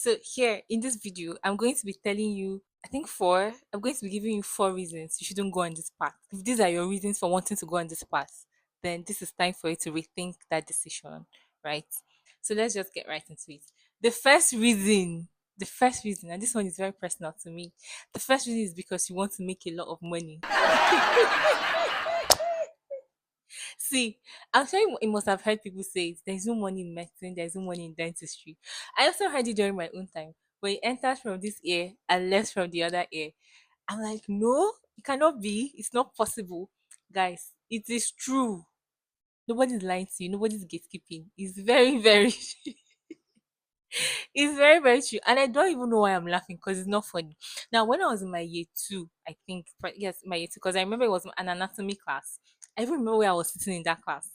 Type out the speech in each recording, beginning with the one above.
So here in this video, I'm going to be telling you, I think four. I'm going to be giving you four reasons you shouldn't go on this path. If these are your reasons for wanting to go on this path, then this is time for you to rethink that decision, right? So let's just get right into it. The first reason, the first reason, and this one is very personal to me. The first reason is because you want to make a lot of money. See, I'm sure you must have heard people say it. There's no money in medicine, there's no money in dentistry. I also heard it during my own time. When it enters from this ear and left from the other ear. I'm like, no, it cannot be. It's not possible. Guys, it is true. Nobody's lying to you. Nobody's gatekeeping. It's very, very it's very, very true. And I don't even know why I'm laughing because it's not funny. Now, when I was in my year two, I think, yes, my year two, because I remember it was an anatomy class. I even remember where I was sitting in that class.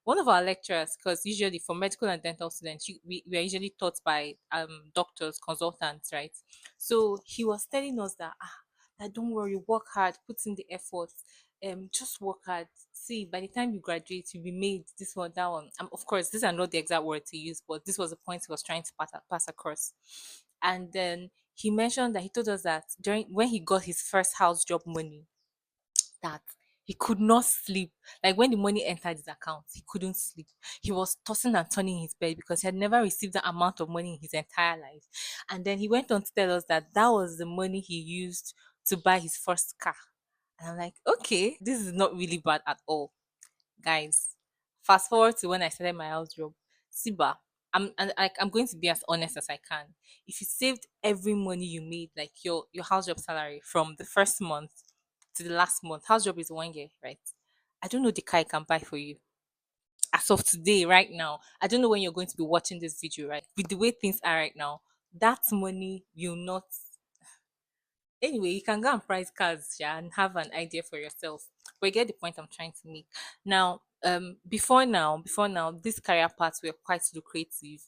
One of our lecturers, because usually for medical and dental students, we are usually taught by doctors, consultants, right? So he was telling us that don't worry, work hard, put in the effort, just work hard. See, by the time you graduate, you'll be made this one, that one. Of course, these are not the exact words he used, but this was the point he was trying to pass across. And then he mentioned that he told us that during when he got his first house job money, that he could not sleep. Like when the money entered his account, he couldn't sleep. He was tossing and turning in his bed because he had never received that amount of money in his entire life. And then he went on to tell us that that was the money he used to buy his first car. And I'm like, okay, this is not really bad at all, guys. Fast forward to when I started my house job. Siba, I'm going to be as honest as I can. If you saved every money you made, like your house job salary from the first month to the last month, house job is 1 year, right? I don't know the car I can buy for you as of today, right now. I don't know when you're going to be watching this video, right? With the way things are right now, that money will not. Anyway, you can go and price cars, yeah, and have an idea for yourself. But you get the point I'm trying to make. Now, before now, these career paths were quite lucrative,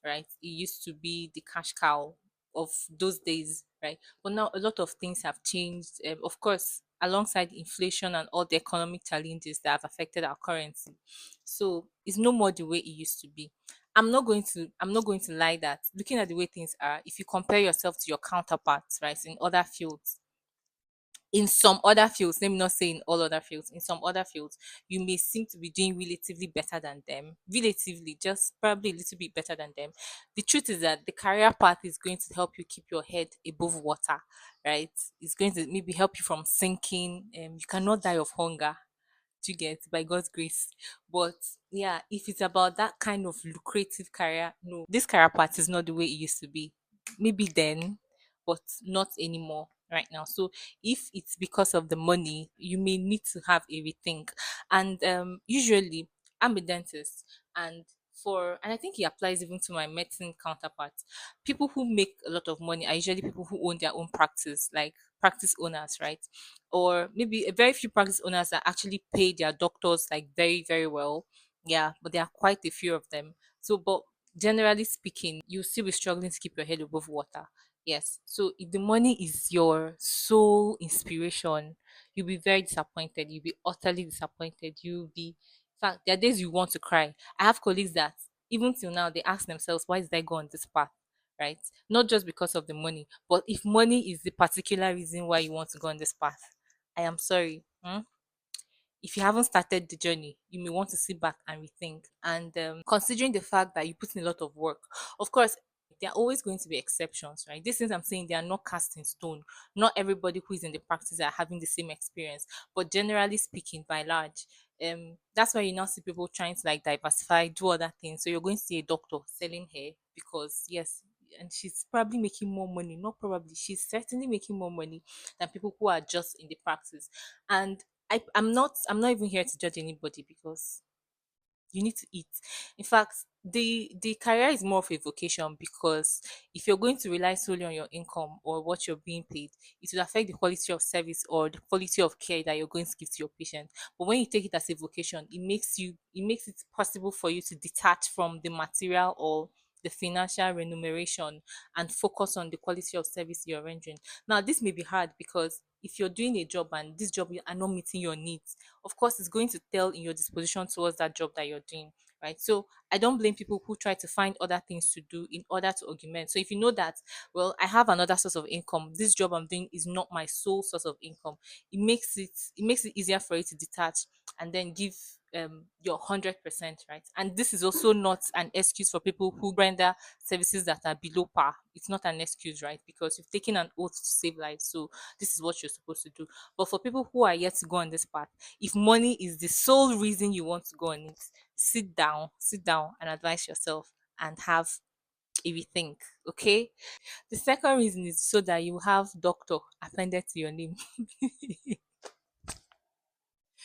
right? It used to be the cash cow of those days, right? But now a lot of things have changed. Of course, alongside inflation and all the economic challenges that have affected our currency, so it's no more the way it used to be. I'm not going to lie that looking at the way things are, if you compare yourself to your counterparts, right, in some other fields, let me not say in all other fields, in some other fields, you may seem to be doing relatively better than them. Relatively, just probably a little bit better than them. The truth is that the career path is going to help you keep your head above water, right? It's going to maybe help you from sinking. You cannot die of hunger, to get by God's grace. But yeah, if it's about that kind of lucrative career, no, this career path is not the way it used to be. Maybe then, but not anymore right now. So if it's because of the money, you may need to have a rethink. And usually, I'm a dentist, and I think it applies even to my medicine counterparts. People who make a lot of money are usually people who own their own practice, like practice owners, right? Or maybe a very few practice owners that actually pay their doctors like very, very well. Yeah, but there are quite a few of them. So, but generally speaking, you still be struggling to keep your head above water. Yes. So if the money is your sole inspiration, you'll be very disappointed. You'll be utterly disappointed. You'll be, in fact, there are days you want to cry. I have colleagues that even till now they ask themselves, why did I go on this path? Right? Not just because of the money, but if money is the particular reason why you want to go on this path, I am sorry. If you haven't started the journey, you may want to sit back and rethink. And considering the fact that you put in a lot of work, of course, there are always going to be exceptions, right? These things I'm saying, they are not cast in stone. Not everybody who is in the practice are having the same experience. But generally speaking, by large, that's why you now see people trying to like diversify, do other things. So you're going to see a doctor selling hair because, yes, and she's probably making more money. Not probably, she's certainly making more money than people who are just in the practice. And I'm not even here to judge anybody because you need to eat. In fact, the career is more of a vocation because if you're going to rely solely on your income or what you're being paid, it will affect the quality of service or the quality of care that you're going to give to your patient. But when you take it as a vocation, it makes it possible for you to detach from the material or the financial remuneration and focus on the quality of service you're rendering. Now, this may be hard because if you're doing a job and this job are not meeting your needs, of course, it's going to tell in your disposition towards that job that you're doing, right? So I don't blame people who try to find other things to do in order to augment. So if you know that, well, I have another source of income, this job I'm doing is not my sole source of income, it makes it easier for you to detach and then give your 100%, right? And this is also not an excuse for people who render services that are below par. It's not an excuse, right? Because you've taken an oath to save lives, so this is what you're supposed to do. But for people who are yet to go on this path, if money is the sole reason you want to go on it, sit down and advise yourself and have a rethink. Okay. The second reason is so that you have doctor appended to your name.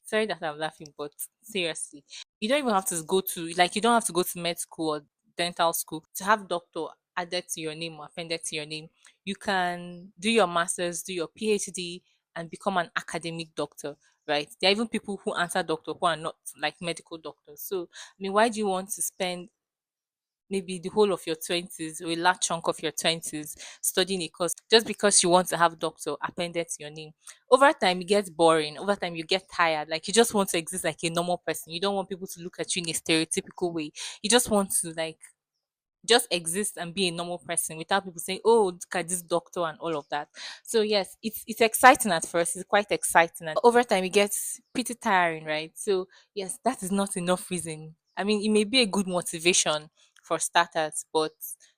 Sorry that I'm laughing, but seriously, you don't even have to go to, like, you don't have to go to med school or dental school to have doctor added to your name or appended to your name. You can do your masters, do your PhD, and become an academic doctor, right? There are even people who answer doctor who are not like medical doctors. So, I mean, why do you want to spend maybe the whole of your 20s or a large chunk of your 20s studying a course just because you want to have doctor appended to your name? Over time, it gets boring. Over time, you get tired. Like, you just want to exist like a normal person. You don't want people to look at you in a stereotypical way. You just want to, like, just exist and be a normal person without people saying, "Oh, look at this doctor," and all of that. So yes, it's exciting at first. It's quite exciting, and over time, it gets pretty tiring, right? So yes, that is not enough reason. I mean, it may be a good motivation for starters, but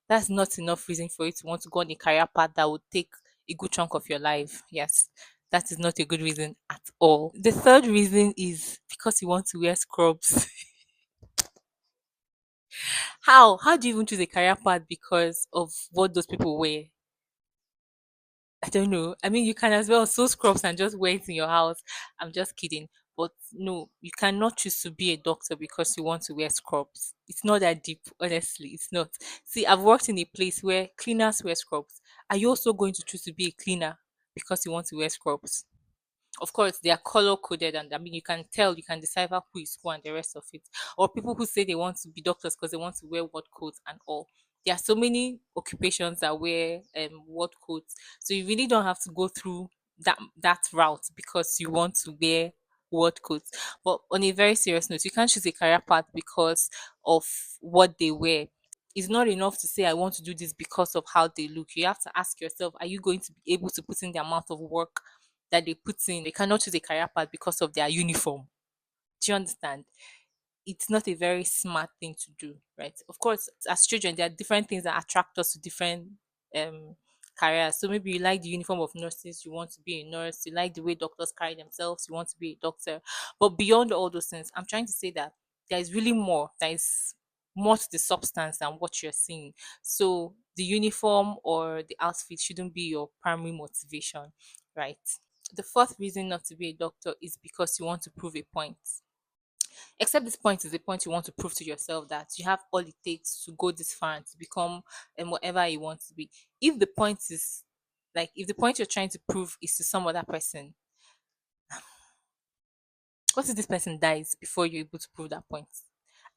that's not enough reason for you to want to go on a career path that would take a good chunk of your life. Yes, that is not a good reason at all. The third reason is because you want to wear scrubs. How do you even choose a career path because of what those people wear? I don't know. I mean, you can as well sew scrubs and just wear it in your house. I'm just kidding. But no, you cannot choose to be a doctor because you want to wear scrubs. It's not that deep, honestly. It's not. See, I've worked in a place where cleaners wear scrubs. Are you also going to choose to be a cleaner because you want to wear scrubs? Of course, they are color coded, and I mean, you can tell, you can decipher who is who and the rest of it. Or people who say they want to be doctors because they want to wear word coats and all. There are so many occupations that wear word coats, so you really don't have to go through that route because you want to wear word coats. But on a very serious note, you can't choose a career path because of what they wear. It's not enough to say I want to do this because of how they look. You have to ask yourself, are you going to be able to put in the amount of work that they put in? They cannot choose a career path because of their uniform. Do you understand? It's not a very smart thing to do, right? Of course, as children, there are different things that attract us to different um careers. So maybe you like the uniform of nurses, you want to be a nurse. You like the way doctors carry themselves, you want to be a doctor. But beyond all those things, I'm trying to say that there is really more. There is more to the substance than what you're seeing. So the uniform or the outfit shouldn't be your primary motivation, right? The fourth reason not to be a doctor is because you want to prove a point. Except this point is the point you want to prove to yourself that you have all it takes to go this far and to become whatever you want to be. If the point is like, if the point you're trying to prove is to some other person, what if this person dies before you're able to prove that point?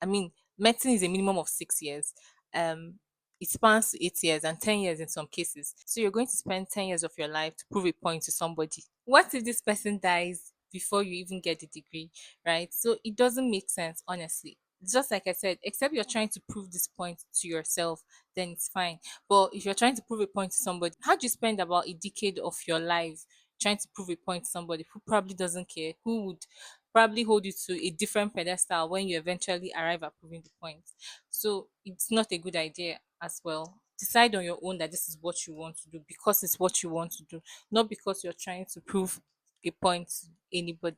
I mean, medicine is a minimum of 6 years. Um, it spans to 8 years and 10 years in some cases. So you're going to spend 10 years of your life to prove a point to somebody. What if this person dies before you even get the degree, right? So it doesn't make sense, honestly. Just like I said, except you're trying to prove this point to yourself, then it's fine. But if you're trying to prove a point to somebody, how do you spend about a decade of your life trying to prove a point to somebody who probably doesn't care, who would probably hold you to a different pedestal when you eventually arrive at proving the point? So it's not a good idea as well. Decide on your own that this is what you want to do because it's what you want to do, not because you're trying to prove a point to anybody.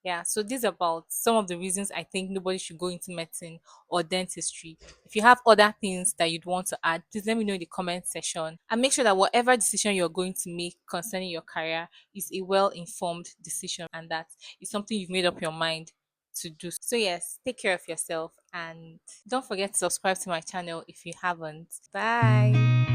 Yeah, so these are about some of the reasons I think nobody should go into medicine or dentistry. If you have other things that you'd want to add, please let me know in the comment section. And make sure that whatever decision you're going to make concerning your career is a well informed decision and that is something you've made up your mind to do. So, yes, take care of yourself and don't forget to subscribe to my channel if you haven't. Bye.